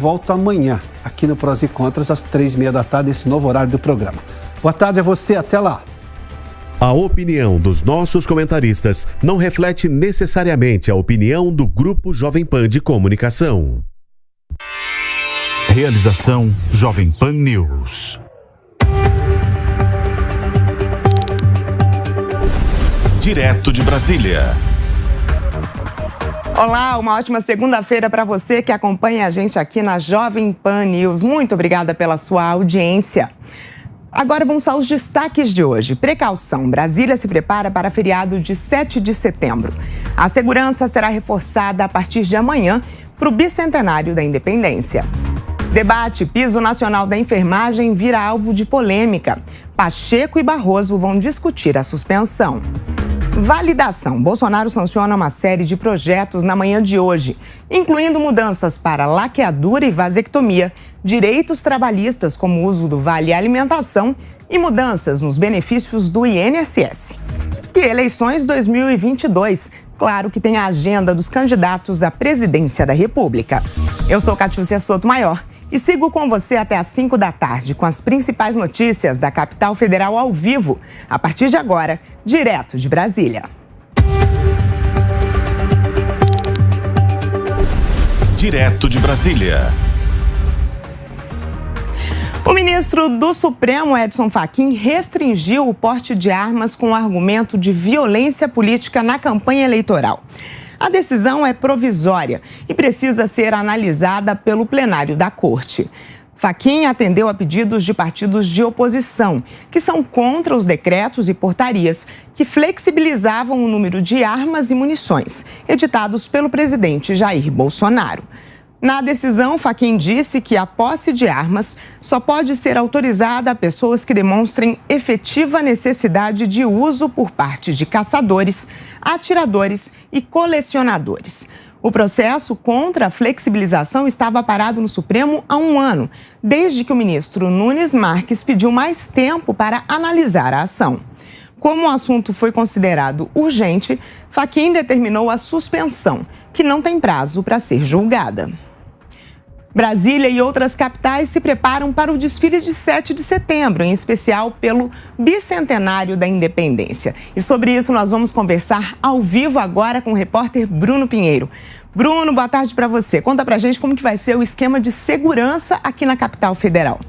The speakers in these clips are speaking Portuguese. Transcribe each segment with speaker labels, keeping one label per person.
Speaker 1: volto amanhã, aqui no Prós e Contras, às 3h30 da tarde, esse novo horário do programa. Boa tarde a você, até lá.
Speaker 2: A opinião dos nossos comentaristas não reflete necessariamente a opinião do Grupo Jovem Pan de Comunicação.
Speaker 3: Realização Jovem Pan News. Direto de Brasília.
Speaker 4: Olá, uma ótima segunda-feira para você que acompanha a gente aqui na Jovem Pan News. Muito obrigada pela sua audiência. Agora vamos aos destaques de hoje. Precaução, Brasília se prepara para feriado de 7 de setembro. A segurança será reforçada a partir de amanhã para o bicentenário da independência. Debate, piso nacional da enfermagem vira alvo de polêmica. Pacheco e Barroso vão discutir a suspensão. Validação. Bolsonaro sanciona uma série de projetos na manhã de hoje, incluindo mudanças para laqueadura e vasectomia, direitos trabalhistas como o uso do Vale Alimentação e mudanças nos benefícios do INSS. E eleições 2022. Claro que tem a agenda dos candidatos à presidência da República. Eu sou Catiúcia Sotomayor e sigo com você até às 5 da tarde com as principais notícias da capital federal ao vivo, a partir de agora, direto de Brasília.
Speaker 3: Direto de Brasília.
Speaker 4: O ministro do Supremo, Edson Fachin, restringiu o porte de armas com o argumento de violência política na campanha eleitoral. A decisão é provisória e precisa ser analisada pelo plenário da Corte. Fachin atendeu a pedidos de partidos de oposição, que são contra os decretos e portarias que flexibilizavam o número de armas e munições, editados pelo presidente Jair Bolsonaro. Na decisão, Fachin disse que a posse de armas só pode ser autorizada a pessoas que demonstrem efetiva necessidade de uso por parte de caçadores, atiradores e colecionadores. O processo contra a flexibilização estava parado no Supremo há um ano, desde que o ministro Nunes Marques pediu mais tempo para analisar a ação. Como o assunto foi considerado urgente, Fachin determinou a suspensão, que não tem prazo para ser julgada. Brasília e outras capitais se preparam para o desfile de 7 de setembro, em especial pelo bicentenário da independência. E sobre isso nós vamos conversar ao vivo agora com o repórter Bruno Pinheiro. Bruno, boa tarde para você. Conta pra gente como que vai ser o esquema de segurança aqui na capital federal.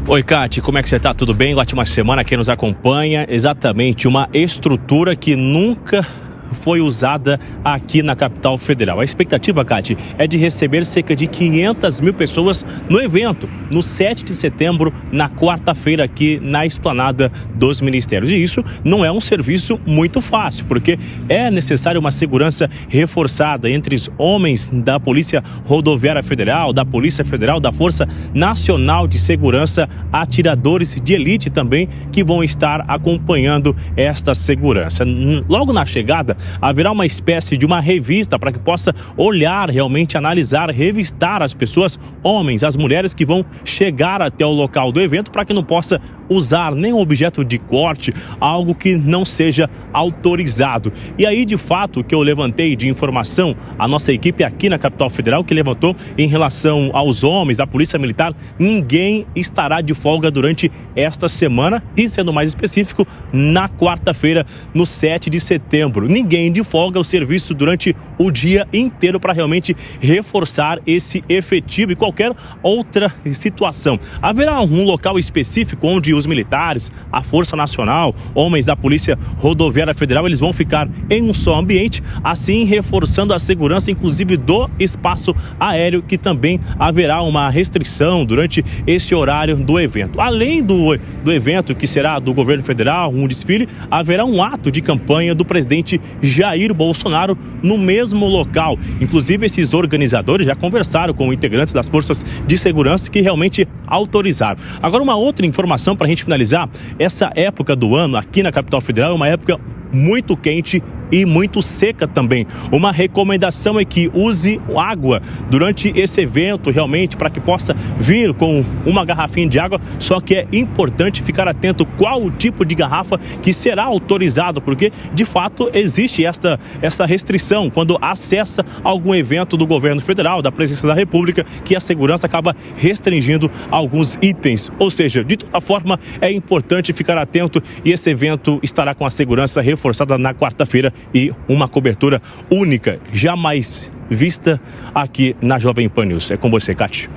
Speaker 5: Oi, Cati, como é que você tá? Tudo bem? Ótima semana, quem nos acompanha. Exatamente, uma estrutura que nunca foi usada aqui na capital federal. A expectativa, Cati, é de receber cerca de 500 mil pessoas no evento, no 7 de setembro, na quarta-feira, aqui na Esplanada dos Ministérios. E isso não é um serviço muito fácil, porque é necessário uma segurança reforçada entre os homens da Polícia Rodoviária Federal, da Polícia Federal, da Força Nacional de Segurança, atiradores de elite também, que vão estar acompanhando esta segurança. Logo na chegada, haverá uma espécie de uma revista para que possa olhar, realmente analisar, revistar as pessoas, homens, as mulheres que vão chegar até o local do evento, para que não possa usar nenhum objeto de corte, algo que não seja autorizado. E aí, de fato, que eu levantei de informação, a nossa equipe aqui na capital federal que levantou em relação aos homens da Polícia Militar, ninguém estará de folga durante esta semana e, sendo mais específico, na quarta-feira, no 7 de setembro. Ninguém de folga, o serviço durante o dia inteiro para realmente reforçar esse efetivo e qualquer outra situação. Haverá um local específico onde os militares, a Força Nacional, homens da Polícia Rodoviária Federal, eles vão ficar em um só ambiente, assim reforçando a segurança, inclusive do espaço aéreo, que também haverá uma restrição durante esse horário do evento. Além do evento, que será do governo federal, um desfile, haverá um ato de campanha do presidente Jair Bolsonaro no mesmo local. Inclusive, esses organizadores já conversaram com integrantes das forças de segurança que realmente autorizaram. Agora, uma outra informação para a gente finalizar: essa época do ano aqui na capital federal é uma época muito quente e muito seca também. Uma recomendação é que use água durante esse evento, realmente, para que possa vir com uma garrafinha de água, só que é importante ficar atento qual o tipo de garrafa que será autorizado, porque, de fato, existe essa restrição quando acessa algum evento do governo federal, da presidência da República, que a segurança acaba restringindo alguns itens. Ou seja, de toda forma, é importante ficar atento e esse evento estará com a segurança reforçada na quarta-feira e uma cobertura única, jamais vista aqui na Jovem Pan News. É com você, Cátia.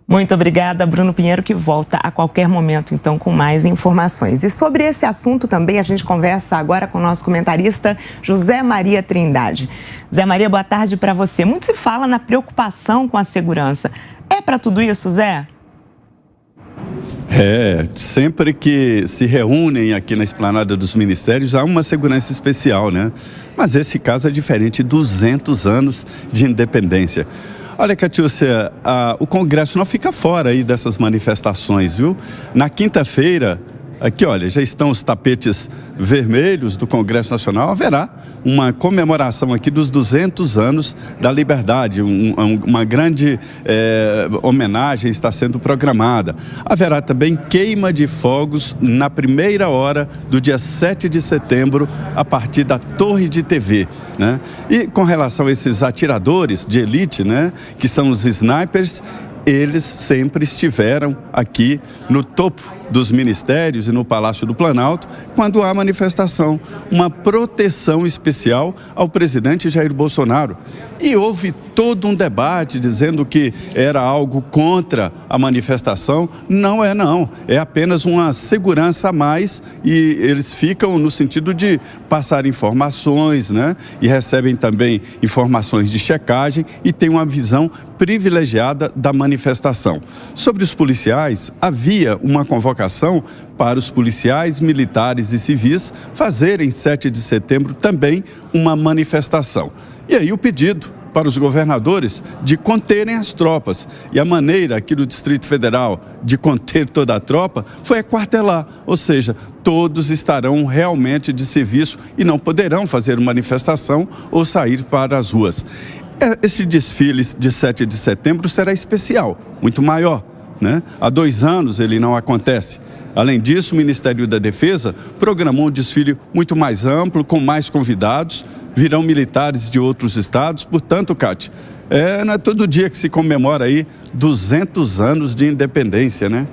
Speaker 4: Muito obrigada, Bruno Pinheiro, que volta a qualquer momento, então, com mais informações. E sobre esse assunto também, a gente conversa agora com o nosso comentarista José Maria Trindade. Zé Maria, boa tarde para você. Muito se fala na preocupação com a segurança. É para tudo isso, Zé?
Speaker 6: Sempre que se reúnem aqui na esplanada dos ministérios, há uma segurança especial, né? Mas esse caso é diferente, 200 anos de independência. Olha, Catiúcia, o Congresso não fica fora aí dessas manifestações, viu? Na quinta-feira, aqui, olha, já estão os tapetes vermelhos do Congresso Nacional. Haverá uma comemoração aqui dos 200 anos da liberdade. Uma grande homenagem está sendo programada. Haverá também queima de fogos na primeira hora do dia 7 de setembro, a partir da Torre de TV, né? E com relação a esses atiradores de elite, né, que são os snipers, eles sempre estiveram aqui no topo dos ministérios e no Palácio do Planalto quando há manifestação, uma proteção especial ao presidente Jair Bolsonaro. E houve todo um debate dizendo que era algo contra a manifestação. Não é, não. É apenas uma segurança a mais e eles ficam no sentido de passar informações, né? E recebem também informações de checagem e têm uma visão privilegiada da manifestação. Sobre os policiais, havia uma convocação para os policiais, militares e civis fazerem 7 de setembro também uma manifestação. E aí o pedido para os governadores de conterem as tropas. E a maneira aqui do Distrito Federal de conter toda a tropa foi aquartelar, ou seja, todos estarão realmente de serviço e não poderão fazer manifestação ou sair para as ruas. Esse desfile de 7 de setembro será especial, muito maior, né? Há 2 anos ele não acontece. Além disso, o Ministério da Defesa programou um desfile muito mais amplo, com mais convidados. Virão militares de outros estados. Portanto, Cátia, não é todo dia que se comemora aí 200 anos de independência, né?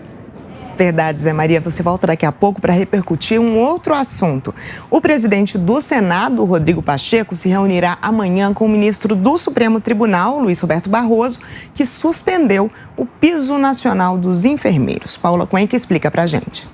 Speaker 4: Verdade, Zé Maria. Você volta daqui a pouco para repercutir um outro assunto. O presidente do Senado, Rodrigo Pacheco, se reunirá amanhã com o ministro do Supremo Tribunal, Luiz Roberto Barroso, que suspendeu o piso nacional dos enfermeiros. Paula Cuenca explica para a gente.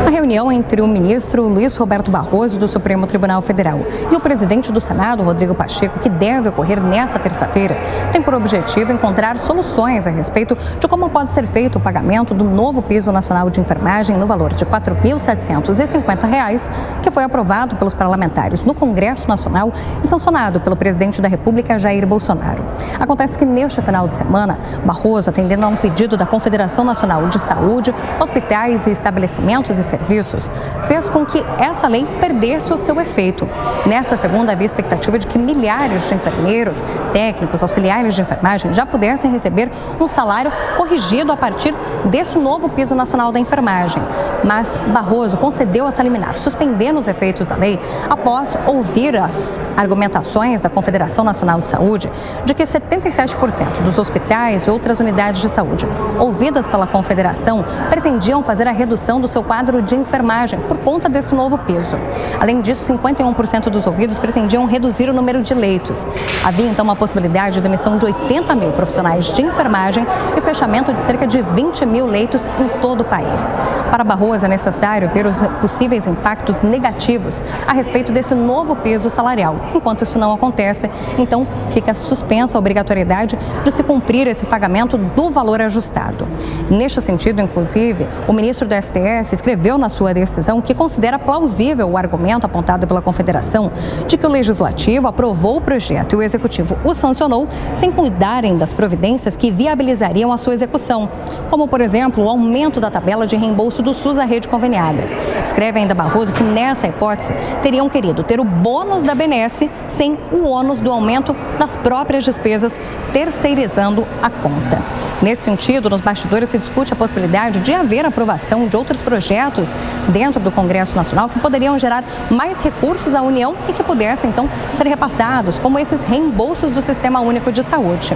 Speaker 7: A reunião entre o ministro Luiz Roberto Barroso do Supremo Tribunal Federal e o presidente do Senado, Rodrigo Pacheco, que deve ocorrer nesta terça-feira, tem por objetivo encontrar soluções a respeito de como pode ser feito o pagamento do novo piso nacional de enfermagem no valor de R$ 4.750, que foi aprovado pelos parlamentares no Congresso Nacional e sancionado pelo presidente da República, Jair Bolsonaro. Acontece que neste final de semana, Barroso, atendendo a um pedido da Confederação Nacional de Saúde, hospitais e estabelecimentos e serviços, fez com que essa lei perdesse o seu efeito. Nesta segunda, havia expectativa de que milhares de enfermeiros, técnicos, auxiliares de enfermagem já pudessem receber um salário corrigido a partir desse novo piso nacional da enfermagem. Mas Barroso concedeu essa liminar, suspendendo os efeitos da lei após ouvir as argumentações da Confederação Nacional de Saúde de que 77% dos hospitais e outras unidades de saúde ouvidas pela Confederação pretendiam fazer a redução do seu quadro de enfermagem por conta desse novo piso. Além disso, 51% dos ouvidos pretendiam reduzir o número de leitos. Havia então uma possibilidade de demissão de 80 mil profissionais de enfermagem e fechamento de cerca de 20 mil leitos em todo o país. Para Barroso, é necessário ver os possíveis impactos negativos a respeito desse novo piso salarial. Enquanto isso não acontece, então fica suspensa a obrigatoriedade de se cumprir esse pagamento do valor ajustado. Neste sentido, inclusive, o ministro do STF escreveu na sua decisão que considera plausível o argumento apontado pela Confederação de que o Legislativo aprovou o projeto e o Executivo o sancionou sem cuidarem das providências que viabilizariam a sua execução, como, por exemplo, o aumento da tabela de reembolso do SUS à rede conveniada. Escreve ainda Barroso que, nessa hipótese, teriam querido ter o bônus da BNS sem o ônus do aumento das próprias despesas, terceirizando a conta. Nesse sentido, nos bastidores se discute a possibilidade de haver aprovação de outros projetos dentro do Congresso Nacional que poderiam gerar mais recursos à União e que pudessem, então, ser repassados, como esses reembolsos do Sistema Único de Saúde.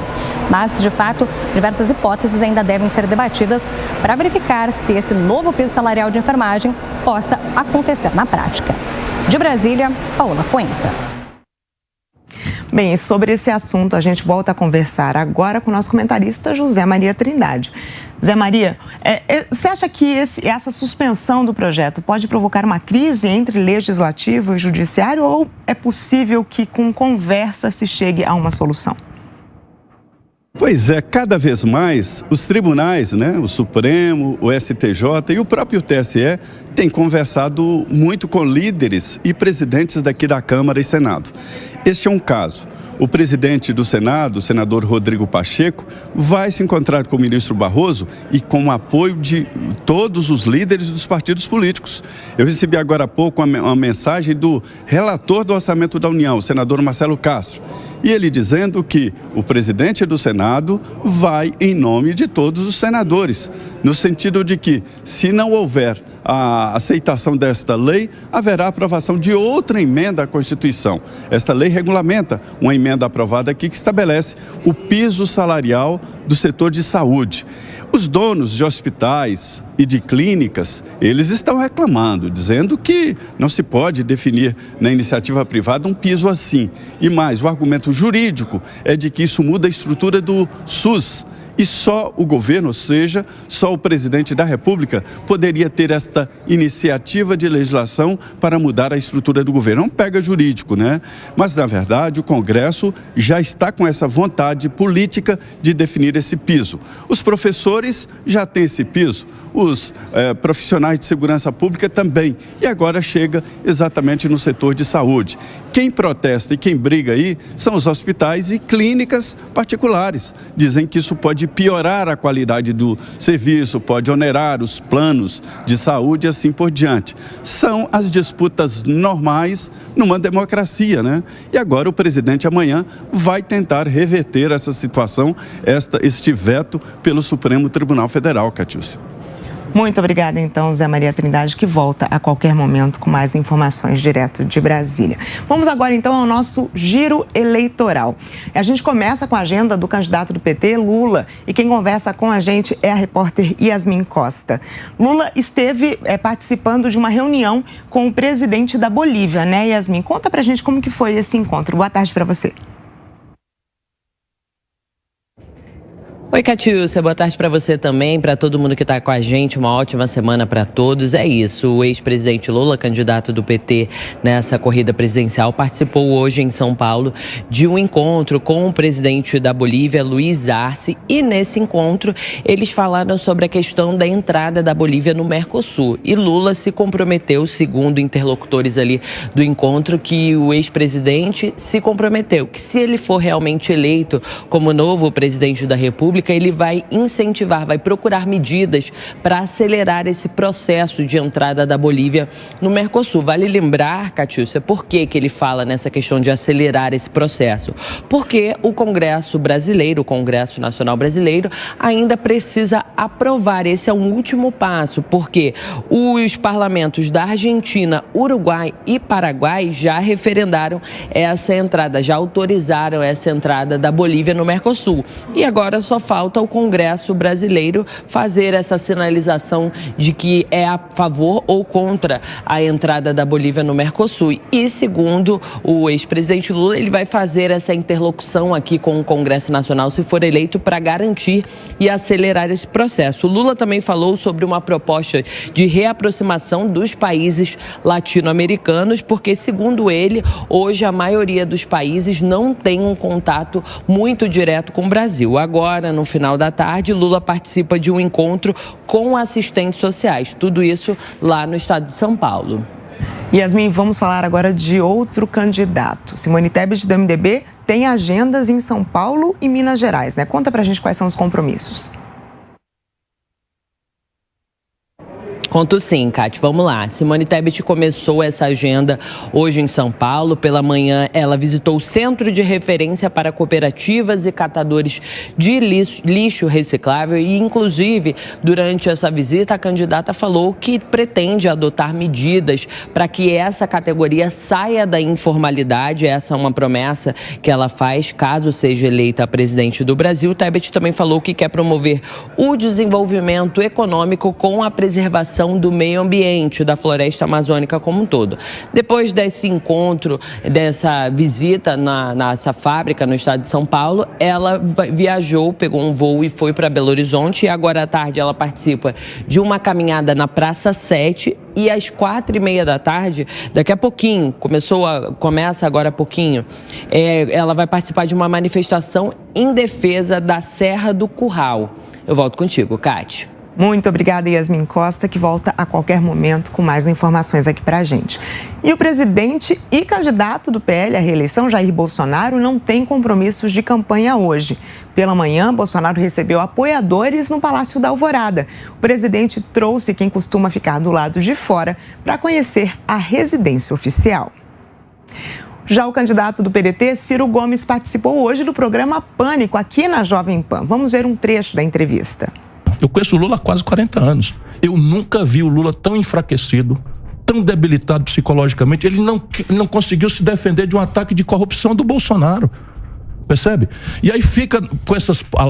Speaker 7: Mas, de fato, diversas hipóteses ainda devem ser debatidas para verificar se esse novo piso salarial de enfermagem possa acontecer na prática. De Brasília, Paola Cuenca.
Speaker 4: Bem, sobre esse assunto a gente volta a conversar agora com o nosso comentarista José Maria Trindade. Zé Maria, você acha que essa suspensão do projeto pode provocar uma crise entre legislativo e judiciário ou é possível que com conversa se chegue a uma solução?
Speaker 6: Pois é, cada vez mais os tribunais, o Supremo, o STJ e o próprio TSE têm conversado muito com líderes e presidentes daqui da Câmara e Senado. Este é um caso. O presidente do Senado, o senador Rodrigo Pacheco, vai se encontrar com o ministro Barroso e com o apoio de todos os líderes dos partidos políticos. Eu recebi agora há pouco uma mensagem do relator do Orçamento da União, o senador Marcelo Castro, e ele dizendo que o presidente do Senado vai em nome de todos os senadores, no sentido de que, se não houver a aceitação desta lei, haverá aprovação de outra emenda à Constituição. Esta lei regulamenta uma emenda aprovada aqui que estabelece o piso salarial do setor de saúde. Os donos de hospitais e de clínicas, eles estão reclamando, dizendo que não se pode definir na iniciativa privada um piso assim. E mais, o argumento jurídico é de que isso muda a estrutura do SUS. E só o governo, ou seja, só o presidente da República poderia ter esta iniciativa de legislação para mudar a estrutura do governo. Não pega jurídico, Mas, na verdade, o Congresso já está com essa vontade política de definir esse piso. Os professores já têm esse piso, os profissionais de segurança pública também. E agora chega exatamente no setor de saúde. Quem protesta e quem briga aí são os hospitais e clínicas particulares. Dizem que isso pode piorar a qualidade do serviço, pode onerar os planos de saúde e assim por diante. São as disputas normais numa democracia, E agora o presidente amanhã vai tentar reverter essa situação, este veto pelo Supremo Tribunal Federal, Catiúcia.
Speaker 4: Muito obrigada, então, Zé Maria Trindade, que volta a qualquer momento com mais informações direto de Brasília. Vamos agora, então, ao nosso giro eleitoral. A gente começa com a agenda do candidato do PT, Lula, e quem conversa com a gente é a repórter Yasmin Costa. Lula esteve participando de uma reunião com o presidente da Bolívia, Yasmin? Conta pra gente como que foi esse encontro. Boa tarde para você.
Speaker 8: Oi, Catiúcia, boa tarde para você também, para todo mundo que está com a gente, uma ótima semana para todos. É isso, o ex-presidente Lula, candidato do PT nessa corrida presidencial, participou hoje em São Paulo de um encontro com o presidente da Bolívia, Luiz Arce, e nesse encontro eles falaram sobre a questão da entrada da Bolívia no Mercosul. E Lula se comprometeu, segundo interlocutores ali do encontro, que o ex-presidente se comprometeu, que se ele for realmente eleito como novo presidente da República, ele vai incentivar, vai procurar medidas para acelerar esse processo de entrada da Bolívia no Mercosul. Vale lembrar, Catiúcia, por que ele fala nessa questão de acelerar esse processo? Porque o Congresso brasileiro, o Congresso Nacional Brasileiro, ainda precisa aprovar. Esse é um último passo, porque os parlamentos da Argentina, Uruguai e Paraguai já referendaram essa entrada, já autorizaram essa entrada da Bolívia no Mercosul. E agora só falta o Congresso brasileiro fazer essa sinalização de que é a favor ou contra a entrada da Bolívia no Mercosul. E, segundo o ex-presidente Lula, ele vai fazer essa interlocução aqui com o Congresso Nacional, se for eleito, para garantir e acelerar esse processo. O Lula também falou sobre uma proposta de reaproximação dos países latino-americanos, porque, segundo ele, hoje a maioria dos países não tem um contato muito direto com o Brasil. Agora, no final da tarde, Lula participa de um encontro com assistentes sociais. Tudo isso lá no estado de São Paulo.
Speaker 4: Yasmin, vamos falar agora de outro candidato. Simone Tebet, do MDB, tem agendas em São Paulo e Minas Gerais, né? Conta pra gente quais são os compromissos.
Speaker 8: Conto sim, Cátia. Vamos lá. Simone Tebet começou essa agenda hoje em São Paulo. Pela manhã, ela visitou o Centro de Referência para Cooperativas e Catadores de Lixo Reciclável e, inclusive, durante essa visita, a candidata falou que pretende adotar medidas para que essa categoria saia da informalidade. Essa é uma promessa que ela faz caso seja eleita a presidente do Brasil. Tebet também falou que quer promover o desenvolvimento econômico com a preservação do meio ambiente, da floresta amazônica como um todo. Depois desse encontro, dessa visita nessa fábrica no estado de São Paulo, ela viajou, pegou um voo e foi para Belo Horizonte. E agora à tarde ela participa de uma caminhada na Praça 7 e às 4h30 da tarde, daqui a pouquinho, começa agora há pouquinho, ela vai participar de uma manifestação em defesa da Serra do Curral. Eu volto contigo, Cátia.
Speaker 4: Muito obrigada, Yasmin Costa, que volta a qualquer momento com mais informações aqui pra gente. E o presidente e candidato do PL à reeleição, Jair Bolsonaro, não tem compromissos de campanha hoje. Pela manhã, Bolsonaro recebeu apoiadores no Palácio da Alvorada. O presidente trouxe quem costuma ficar do lado de fora para conhecer a residência oficial. Já o candidato do PDT, Ciro Gomes, participou hoje do programa Pânico aqui na Jovem Pan. Vamos ver um trecho da entrevista.
Speaker 9: Eu conheço o Lula há quase 40 anos. Eu nunca vi o Lula tão enfraquecido, tão debilitado psicologicamente. Ele não conseguiu se defender de um ataque de corrupção do Bolsonaro. Percebe? E aí fica com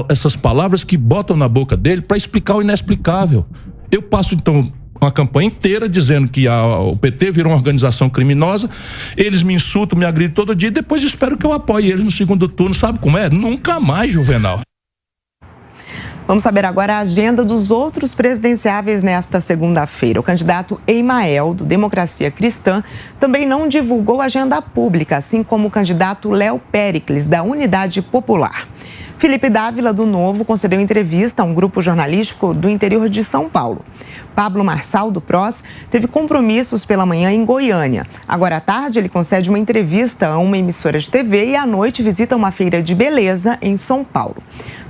Speaker 9: essas palavras que botam na boca dele para explicar o inexplicável. Eu passo, então, uma campanha inteira dizendo que o PT virou uma organização criminosa. Eles me insultam, me agridem todo dia e depois espero que eu apoie eles no segundo turno. Sabe como é? Nunca mais, Juvenal.
Speaker 4: Vamos saber agora a agenda dos outros presidenciáveis nesta segunda-feira. O candidato Emael, do Democracia Cristã, também não divulgou agenda pública, assim como o candidato Léo Péricles, da Unidade Popular. Felipe Dávila, do Novo, concedeu entrevista a um grupo jornalístico do interior de São Paulo. Pablo Marçal, do PROS, teve compromissos pela manhã em Goiânia. Agora à tarde, ele concede uma entrevista a uma emissora de TV e à noite visita uma feira de beleza em São Paulo.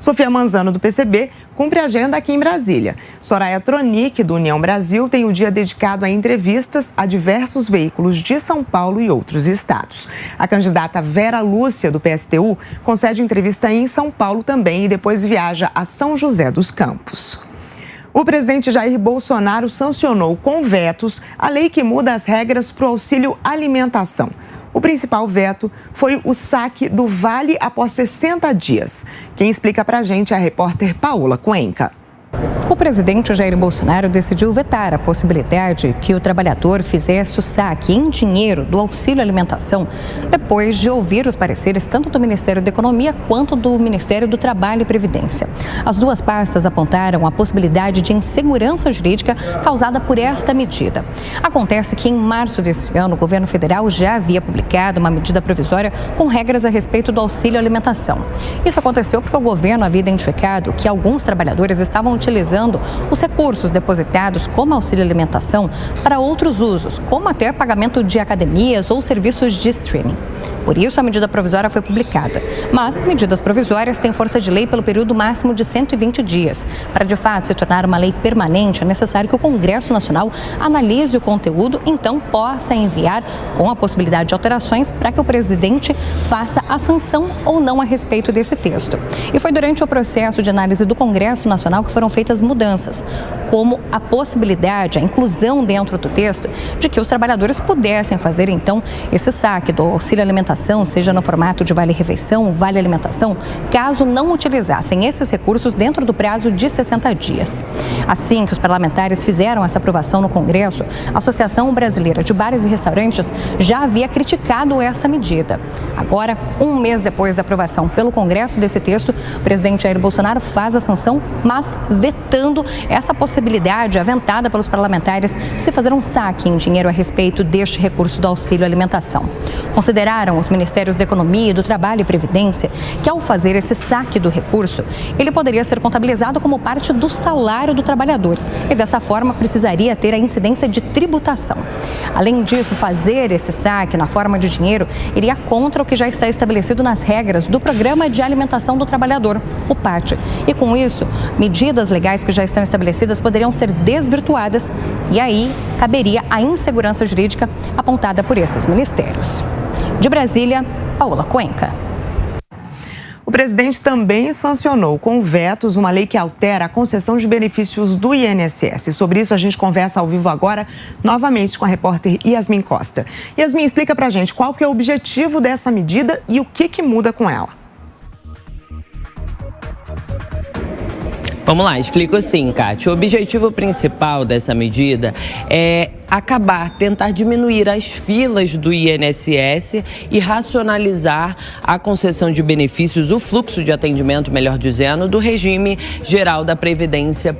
Speaker 4: Sofia Manzano, do PCB, cumpre a agenda aqui em Brasília. Soraya Tronic, do União Brasil, tem o dia dedicado a entrevistas a diversos veículos de São Paulo e outros estados. A candidata Vera Lúcia, do PSTU, concede entrevista em São Paulo também e depois viaja a São José dos Campos. O presidente Jair Bolsonaro sancionou com vetos a lei que muda as regras para o auxílio alimentação. O principal veto foi o saque do Vale após 60 dias. Quem explica pra gente é a repórter Paola Cuenca.
Speaker 7: O presidente Jair Bolsonaro decidiu vetar a possibilidade que o trabalhador fizesse o saque em dinheiro do auxílio alimentação depois de ouvir os pareceres tanto do Ministério da Economia quanto do Ministério do Trabalho e Previdência. As duas pastas apontaram a possibilidade de insegurança jurídica causada por esta medida. Acontece que em março desse ano o governo federal já havia publicado uma medida provisória com regras a respeito do auxílio alimentação. Isso aconteceu porque o governo havia identificado que alguns trabalhadores estavam utilizando os recursos depositados como auxílio alimentação para outros usos, como até pagamento de academias ou serviços de streaming. Por isso, a medida provisória foi publicada. Mas medidas provisórias têm força de lei pelo período máximo de 120 dias. Para, de fato, se tornar uma lei permanente, é necessário que o Congresso Nacional analise o conteúdo, então possa enviar com a possibilidade de alterações para que o presidente faça a sanção ou não a respeito desse texto. E foi durante o processo de análise do Congresso Nacional que foram feitas mudanças, como a possibilidade, a inclusão dentro do texto, de que os trabalhadores pudessem fazer, então, esse saque do auxílio alimentação, seja no formato de vale-refeição, vale-alimentação, caso não utilizassem esses recursos dentro do prazo de 60 dias. Assim que os parlamentares fizeram essa aprovação no Congresso, a Associação Brasileira de Bares e Restaurantes já havia criticado essa medida. Agora, um mês depois da aprovação pelo Congresso desse texto, o presidente Jair Bolsonaro faz a sanção, mas vetando vetando essa possibilidade aventada pelos parlamentares de se fazer um saque em dinheiro a respeito deste recurso do auxílio alimentação. Consideraram os Ministérios da Economia, do Trabalho e Previdência que, ao fazer esse saque do recurso, ele poderia ser contabilizado como parte do salário do trabalhador e, dessa forma, precisaria ter a incidência de tributação. Além disso, fazer esse saque na forma de dinheiro iria contra o que já está estabelecido nas regras do Programa de Alimentação do Trabalhador, o PAT. E, com isso, medidas legais que já estão estabelecidas poderiam ser desvirtuadas e aí caberia a insegurança jurídica apontada por esses ministérios. De Brasília, Paola Cuenca.
Speaker 4: O presidente também sancionou com vetos uma lei que altera a concessão de benefícios do INSS. Sobre isso, a gente conversa ao vivo agora, novamente com a repórter Yasmin Costa. Yasmin, explica pra gente qual que é o objetivo dessa medida e o que muda com ela.
Speaker 8: Vamos lá, explico sim, Kátia. O objetivo principal dessa medida é tentar diminuir as filas do INSS e racionalizar a concessão de benefícios, o fluxo de atendimento, melhor dizendo, do regime geral da Previdência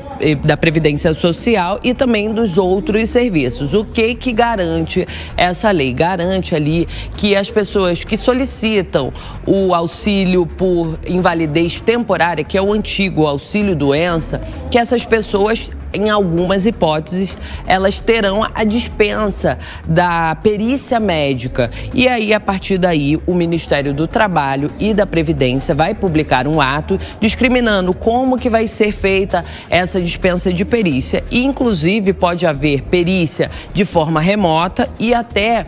Speaker 8: Social e também dos outros serviços. O que garante essa lei? Garante ali que as pessoas que solicitam o auxílio por invalidez temporária, que é o antigo auxílio-doença, que essas pessoas, em algumas hipóteses, elas terão a dispensa da perícia médica. E aí, a partir daí, o Ministério do Trabalho e da Previdência vai publicar um ato discriminando como que vai ser feita essa dispensa de perícia. E, inclusive, pode haver perícia de forma remota e até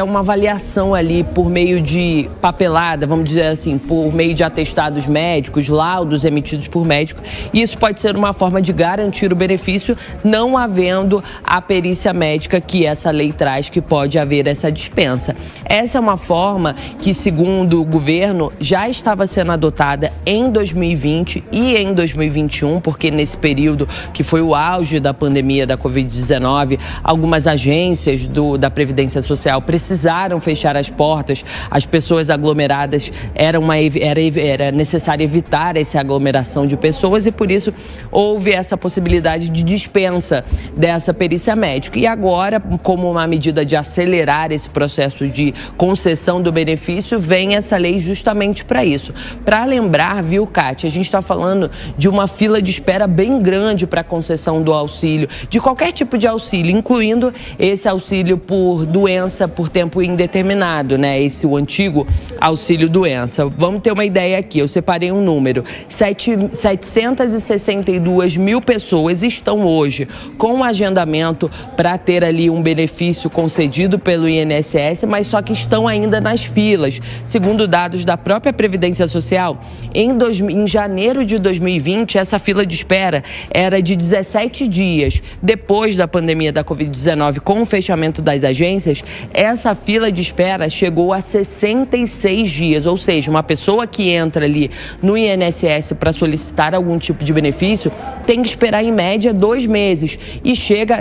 Speaker 8: uma avaliação ali por meio de papelada, vamos dizer assim, por meio de atestados médicos, laudos emitidos por médico. E isso pode ser uma forma de garantir o benefício, não havendo a perícia médica que essa lei traz, que pode haver essa dispensa. Essa é uma forma que, segundo o governo, já estava sendo adotada em 2020 e em 2021, porque nesse período que foi o auge da pandemia da Covid-19, algumas agências da Previdência Social precisaram fechar as portas, as pessoas aglomeradas, era necessário evitar essa aglomeração de pessoas e, por isso, houve essa possibilidade de dispensa dessa perícia médica. E agora, como uma medida de acelerar esse processo de concessão do benefício, vem essa lei justamente para isso. Para lembrar, viu, Kátia, a gente está falando de uma fila de espera bem grande para a concessão do auxílio, de qualquer tipo de auxílio, incluindo esse auxílio por doença por tempo indeterminado, né? O antigo auxílio-doença. Vamos ter uma ideia aqui, eu separei um número. 762 mil pessoas estão hoje com um agendamento para ter ali um benefício concedido pelo INSS, mas só que estão ainda nas filas. Segundo dados da própria Previdência Social, em janeiro de 2020, essa fila de espera era de 17 dias. Depois da pandemia da Covid-19, com o fechamento das agências, essa fila de espera chegou a 66 dias, ou seja, uma pessoa que entra ali no INSS para solicitar algum tipo de benefício tem que esperar em média 2 meses e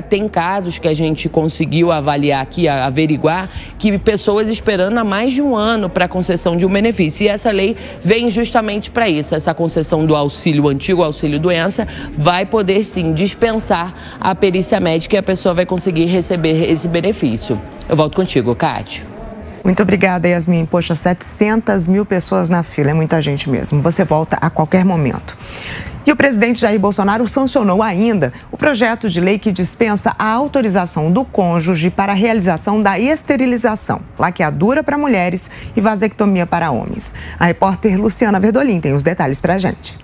Speaker 8: tem casos que a gente conseguiu avaliar aqui, averiguar, que pessoas esperando há mais de 1 ano para a concessão de um benefício. E essa lei vem justamente para isso. Essa concessão do auxílio, o antigo auxílio-doença, vai poder sim dispensar a perícia médica e a pessoa vai conseguir receber esse benefício. Eu volto contigo, Kátia.
Speaker 4: Muito obrigada, Yasmin. Poxa, 700 mil pessoas na fila, é muita gente mesmo. Você volta a qualquer momento. E o presidente Jair Bolsonaro sancionou ainda o projeto de lei que dispensa a autorização do cônjuge para a realização da esterilização, laqueadura para mulheres e vasectomia para homens. A repórter Luciana Verdolim tem os detalhes para a gente.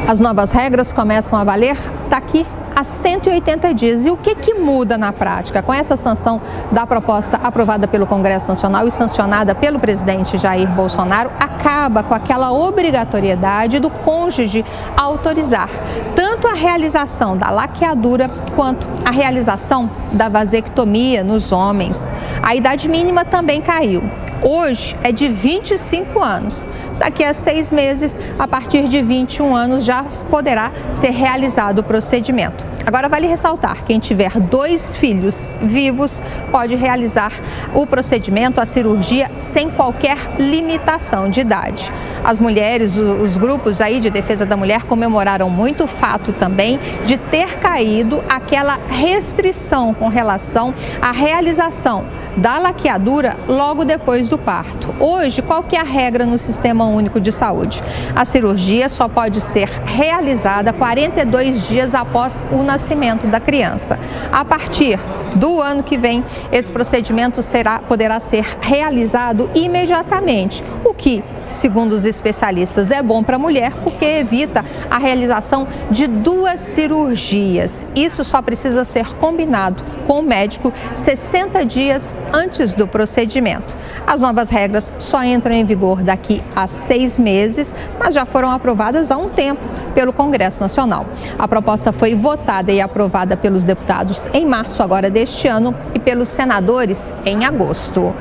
Speaker 10: As novas regras começam a valer, está aqui, há 180 dias. E o que muda na prática? Com essa sanção da proposta aprovada pelo Congresso Nacional e sancionada pelo presidente Jair Bolsonaro, acaba com aquela obrigatoriedade do cônjuge autorizar tanto a realização da laqueadura quanto a realização da vasectomia nos homens. A idade mínima também caiu. Hoje é de 25 anos. Daqui a 6 meses, a partir de 21 anos, já poderá ser realizado o procedimento. Agora, vale ressaltar, quem tiver 2 filhos vivos pode realizar o procedimento, a cirurgia, sem qualquer limitação de idade. As mulheres, os grupos aí de defesa da mulher comemoraram muito o fato também de ter caído aquela restrição com relação à realização da laqueadura logo depois do parto. Hoje, qual que é a regra no Sistema Único de Saúde? A cirurgia só pode ser realizada 42 dias após o nascimento da criança. A partir do ano que vem, esse procedimento poderá ser realizado imediatamente, o que, segundo os especialistas, é bom para a mulher porque evita a realização de 2 cirurgias. Isso só precisa ser combinado com o médico 60 dias antes do procedimento. As novas regras só entram em vigor daqui a 6 meses, mas já foram aprovadas há um tempo pelo Congresso Nacional. A proposta foi votada e aprovada pelos deputados em março agora deste ano e pelos senadores em agosto.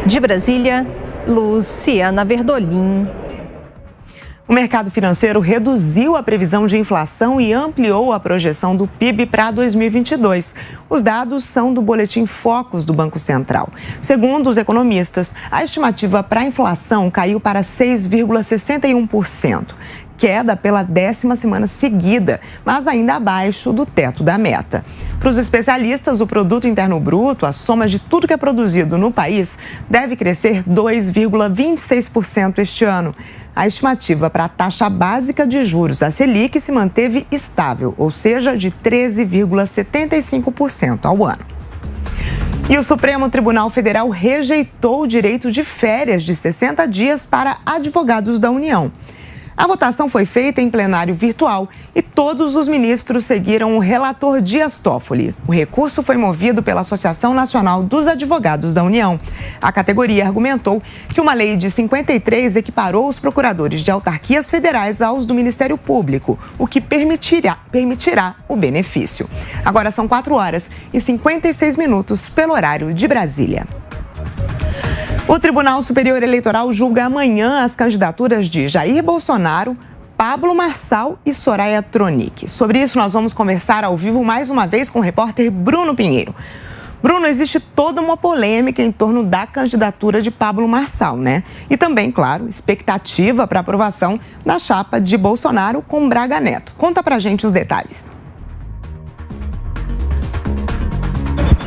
Speaker 10: De Brasília, Luciana Verdolim.
Speaker 4: O mercado financeiro reduziu a previsão de inflação e ampliou a projeção do PIB para 2022. Os dados são do Boletim Focus do Banco Central. Segundo os economistas, a estimativa para a inflação caiu para 6,61%. Queda pela 10ª semana seguida, mas ainda abaixo do teto da meta. Para os especialistas, o Produto Interno Bruto, a soma de tudo que é produzido no país, deve crescer 2,26% este ano. A estimativa para a taxa básica de juros, a Selic, se manteve estável, ou seja, de 13,75% ao ano. E o Supremo Tribunal Federal rejeitou o direito de férias de 60 dias para advogados da União. A votação foi feita em plenário virtual e todos os ministros seguiram o relator Dias Toffoli. O recurso foi movido pela Associação Nacional dos Advogados da União. A categoria argumentou que uma lei de 53 equiparou os procuradores de autarquias federais aos do Ministério Público, o que permitirá o benefício. Agora são 4h56 pelo horário de Brasília. O Tribunal Superior Eleitoral julga amanhã as candidaturas de Jair Bolsonaro, Pablo Marçal e Soraya Tronic. Sobre isso, nós vamos conversar ao vivo mais uma vez com o repórter Bruno Pinheiro. Bruno, existe toda uma polêmica em torno da candidatura de Pablo Marçal, né? E também, claro, expectativa para aprovação da chapa de Bolsonaro com Braga Neto. Conta pra gente os detalhes.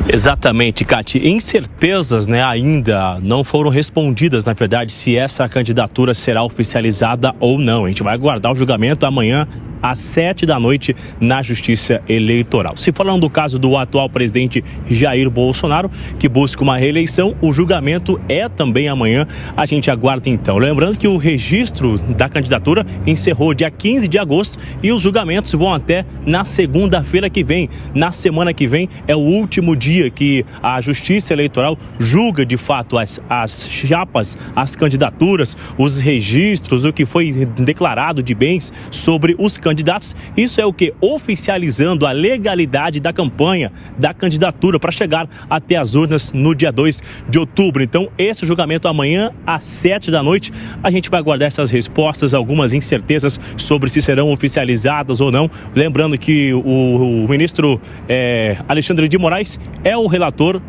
Speaker 5: Exatamente, Cati. Incertezas, ainda não foram respondidas, na verdade, se essa candidatura será oficializada ou não. A gente vai aguardar o julgamento amanhã às 19h na Justiça Eleitoral. Se falando do caso do atual presidente Jair Bolsonaro, que busca uma reeleição, o julgamento é também amanhã. A gente aguarda então. Lembrando que o registro da candidatura encerrou dia 15 de agosto e os julgamentos vão até na segunda-feira que vem. Na semana que vem é o último dia que a Justiça Eleitoral julga de fato as chapas, as candidaturas, os registros, o que foi declarado de bens sobre os candidatos. Isso é o que? Oficializando a legalidade da campanha, da candidatura para chegar até as urnas no dia 2 de outubro. Então, esse julgamento amanhã às 19h. A gente vai aguardar essas respostas, algumas incertezas sobre se serão oficializadas ou não. Lembrando que o ministro Alexandre de Moraes é o relator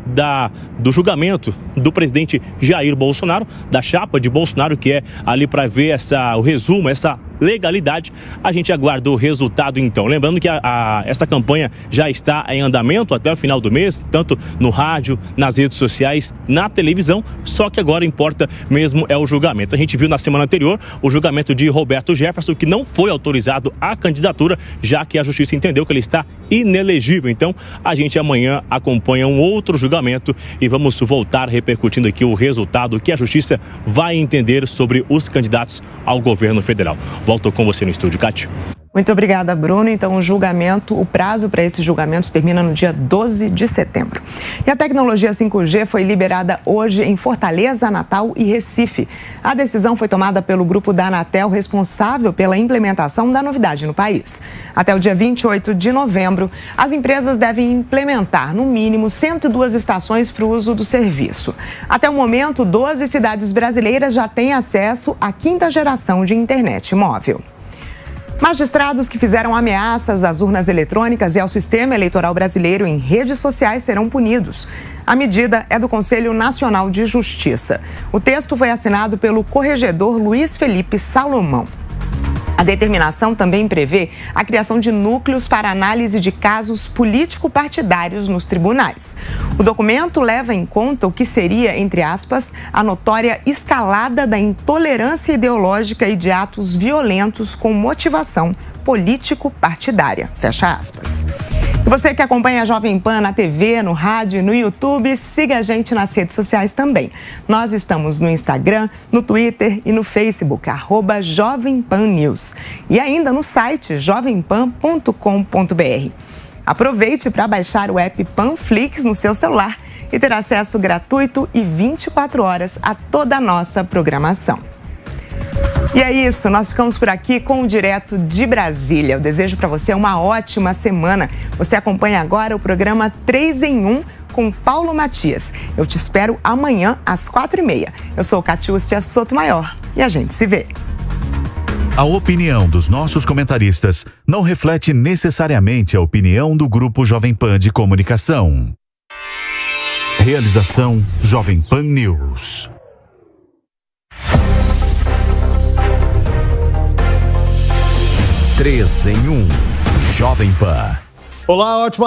Speaker 5: do julgamento do presidente Jair Bolsonaro, da chapa de Bolsonaro, que é ali para ver o resumo, essa legalidade. A gente aguarda o resultado então. Lembrando que essa campanha já está em andamento até o final do mês, tanto no rádio, nas redes sociais, na televisão, só que agora importa mesmo é o julgamento. A gente viu na semana anterior o julgamento de Roberto Jefferson, que não foi autorizado a candidatura, já que a justiça entendeu que ele está inelegível. Então, a gente amanhã acompanha um outro julgamento e vamos voltar repercutindo aqui o resultado que a justiça vai entender sobre os candidatos ao governo federal. Volto com você no estúdio, Cátia.
Speaker 4: Muito obrigada, Bruno. Então, o prazo para esses julgamentos termina no dia 12 de setembro. E a tecnologia 5G foi liberada hoje em Fortaleza, Natal e Recife. A decisão foi tomada pelo grupo da Anatel, responsável pela implementação da novidade no país. Até o dia 28 de novembro, as empresas devem implementar, no mínimo, 102 estações para o uso do serviço. Até o momento, 12 cidades brasileiras já têm acesso à 5ª geração de internet móvel. Magistrados que fizeram ameaças às urnas eletrônicas e ao sistema eleitoral brasileiro em redes sociais serão punidos. A medida é do Conselho Nacional de Justiça. O texto foi assinado pelo corregedor Luiz Felipe Salomão. A determinação também prevê a criação de núcleos para análise de casos político-partidários nos tribunais. O documento leva em conta o que seria, entre aspas, a notória escalada da intolerância ideológica e de atos violentos com motivação político-partidária. Fecha aspas. E você que acompanha a Jovem Pan na TV, no rádio e no YouTube, siga a gente nas redes sociais também. Nós estamos no Instagram, no Twitter e no Facebook, @Jovem Pan News. E ainda no site jovempan.com.br. Aproveite para baixar o app Panflix no seu celular e ter acesso gratuito e 24 horas a toda a nossa programação. E é isso, nós ficamos por aqui com o Direto de Brasília. Eu desejo para você uma ótima semana. Você acompanha agora o programa 3 em 1 com Paulo Matias. Eu te espero amanhã às 4h30. Eu sou Catiúcia Sotomayor e a gente se vê.
Speaker 3: A opinião dos nossos comentaristas não reflete necessariamente a opinião do Grupo Jovem Pan de Comunicação. Realização Jovem Pan News. Três em 1. Jovem Pan.
Speaker 11: Olá, ótima